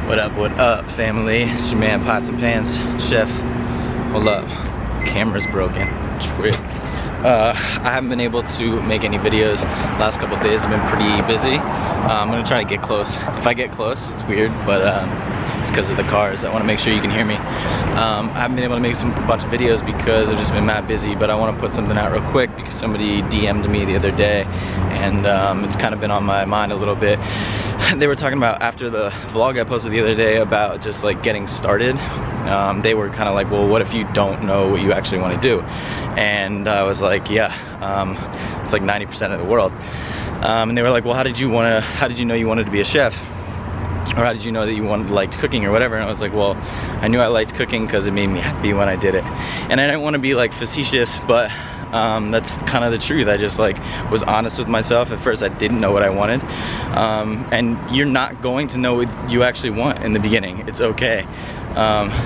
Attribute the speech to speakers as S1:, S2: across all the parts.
S1: What up, family? It's your man, Pots and Pans, Chef. Hold up, camera's broken, trick. I haven't been able to make any videos last couple of days. I've been pretty busy. I'm gonna try to get close. If I get close, it's weird, but it's because of the cars. I wanna make sure you can hear me. I haven't been able to make a bunch of videos because I've just been mad busy, but I wanna put something out real quick because somebody DM'd me the other day, and it's kind of been on my mind a little bit. They were talking about, after the vlog I posted the other day, about just like getting started. They were kind of like, well, what if you don't know what you actually want to do? And I was like, yeah, it's like 90% of the world. And they were like, well, how did you know you wanted to be a chef? Or how did you know that you liked cooking or whatever? And I was like, well, I knew I liked cooking because it made me happy when I did it. And I didn't want to be like facetious, but that's kind of the truth. I just like was honest with myself. At first I didn't know what I wanted, and you're not going to know what you actually want in the beginning. It's okay.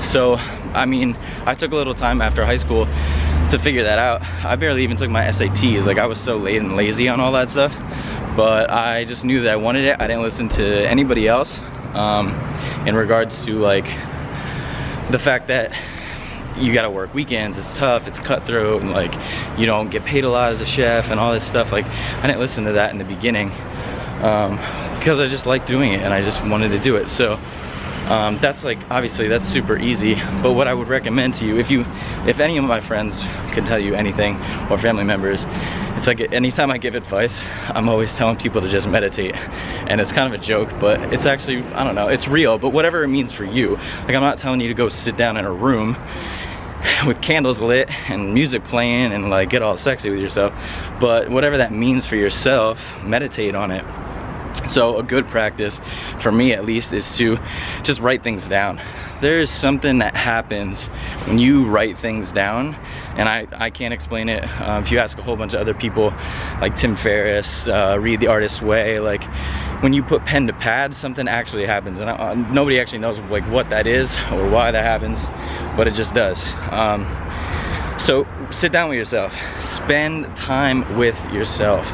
S1: So I mean, I took a little time after high school to figure that out. I barely even took my SATs. Like, I was so late and lazy on all that stuff, but I just knew that I wanted it. I didn't listen to anybody else in regards to like the fact that you gotta work weekends, it's tough, it's cutthroat, and like you don't get paid a lot as a chef and all this stuff. Like, I didn't listen to that in the beginning because I just liked doing it and I just wanted to do it. So that's like, obviously that's super easy, but what I would recommend to you, if any of my friends could tell you anything, or family members, it's like anytime I give advice, I'm always telling people to just meditate. And it's kind of a joke, but it's actually, I don't know, it's real, but whatever it means for you. Like, I'm not telling you to go sit down in a room with candles lit and music playing and like get all sexy with yourself, but whatever that means for yourself, meditate on it. So a good practice, for me at least, is to just write things down. There is something that happens when you write things down, and I can't explain it. If you ask a whole bunch of other people, like Tim Ferriss, Read the Artist's Way, like when you put pen to pad, something actually happens. And nobody actually knows like what that is or why that happens, but it just does. So sit down with yourself, spend time with yourself.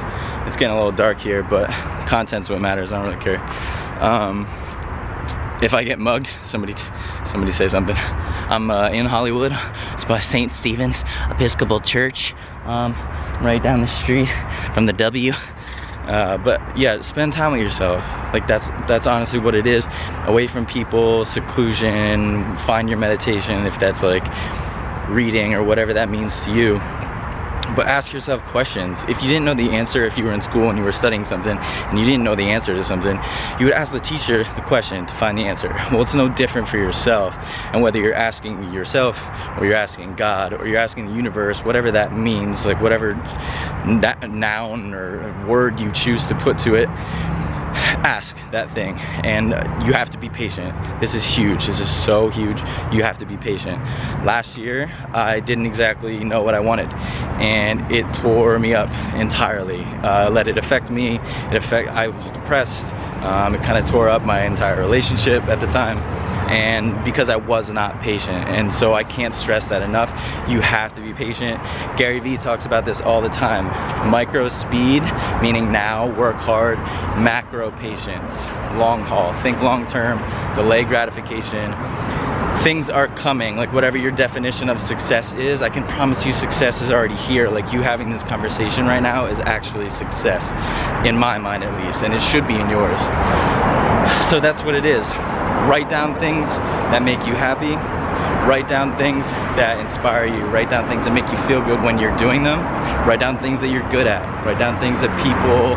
S1: It's getting a little dark here, but content's what matters. I don't really care. If I get mugged, somebody say something. I'm in Hollywood. It's by St. Stephen's Episcopal Church, right down the street from the W. But yeah, spend time with yourself. Like, that's honestly what it is. Away from people, seclusion, find your meditation, if that's like reading or whatever that means to you. But ask yourself questions. If you didn't know the answer, if you were in school and you were studying something and you didn't know the answer to something, you would ask the teacher the question to find the answer. Well, it's no different for yourself. And whether you're asking yourself or you're asking God or you're asking the universe, whatever that means, like whatever noun or word you choose to put to it, ask that thing. And you have to be patient. This is huge. This is so huge. You have to be patient. Last year I didn't exactly know what I wanted, and it tore me up entirely. Let it affect me. I was depressed. It kind of tore up my entire relationship at the time, and because I was not patient. And so I can't stress that enough. You have to be patient. Gary Vee talks about this all the time. Micro speed, meaning now, work hard. Macro patience, long haul, think long term, delay gratification. Things are coming. Like, whatever your definition of success is, I can promise you success is already here. Like, you having this conversation right now is actually success, in my mind at least, and it should be in yours. So that's what it is. Write down things that make you happy. Write down things that inspire you. Write down things that make you feel good when you're doing them. Write down things that you're good at. Write down things that people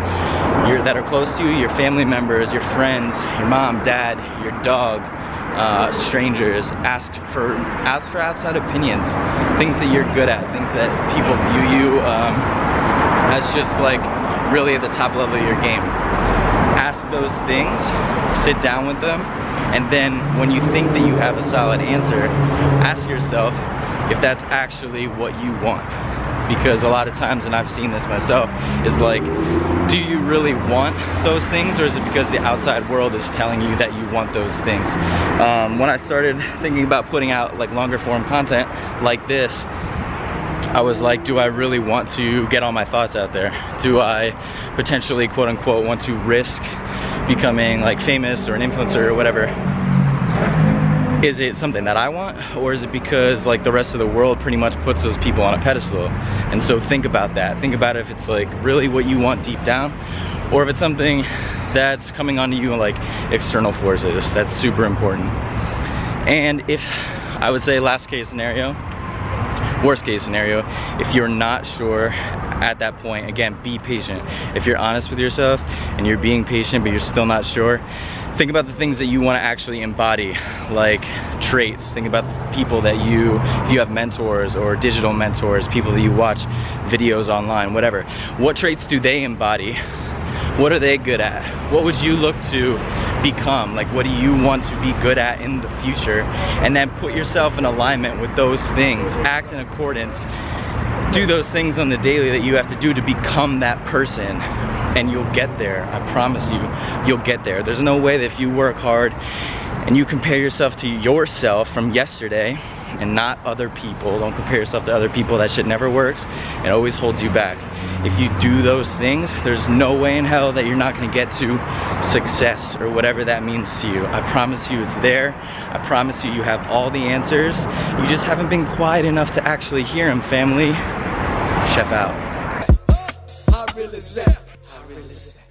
S1: that are close to you, your family members, your friends, your mom, dad, your dog, strangers. Ask for outside opinions. Things that you're good at. Things that people view you as just like really at the top level of your game. Ask those things, sit down with them, and then when you think that you have a solid answer, ask yourself if that's actually what you want. Because a lot of times, and I've seen this myself, is like, do you really want those things, or is it because the outside world is telling you that you want those things? When I started thinking about putting out like longer form content like this, I was like, do I really want to get all my thoughts out there? Do I potentially, quote unquote, want to risk becoming like famous or an influencer or whatever? Is it something that I want, or is it because like the rest of the world pretty much puts those people on a pedestal? And so think about that. Think about if it's like really what you want deep down, or if it's something that's coming onto you like external forces. That's super important. And if I would say worst case scenario, if you're not sure at that point, again, be patient. If you're honest with yourself and you're being patient but you're still not sure, think about the things that you want to actually embody, like traits. Think about the people that if you have mentors or digital mentors, people that you watch videos online, whatever. What traits do they embody? What are they good at? What would you look to become? Like, what do you want to be good at in the future? And then put yourself in alignment with those things. Act in accordance. Do those things on the daily that you have to do to become that person. And you'll get there. I promise you, you'll get there. There's no way that if you work hard and you compare yourself to yourself from yesterday and not other people, don't compare yourself to other people. That shit never works. It always holds you back. If you do those things, there's no way in hell that you're not gonna get to success or whatever that means to you. I promise you it's there. I promise you, you have all the answers. You just haven't been quiet enough to actually hear them, family. Chef out.
S2: How real is that? How real is that?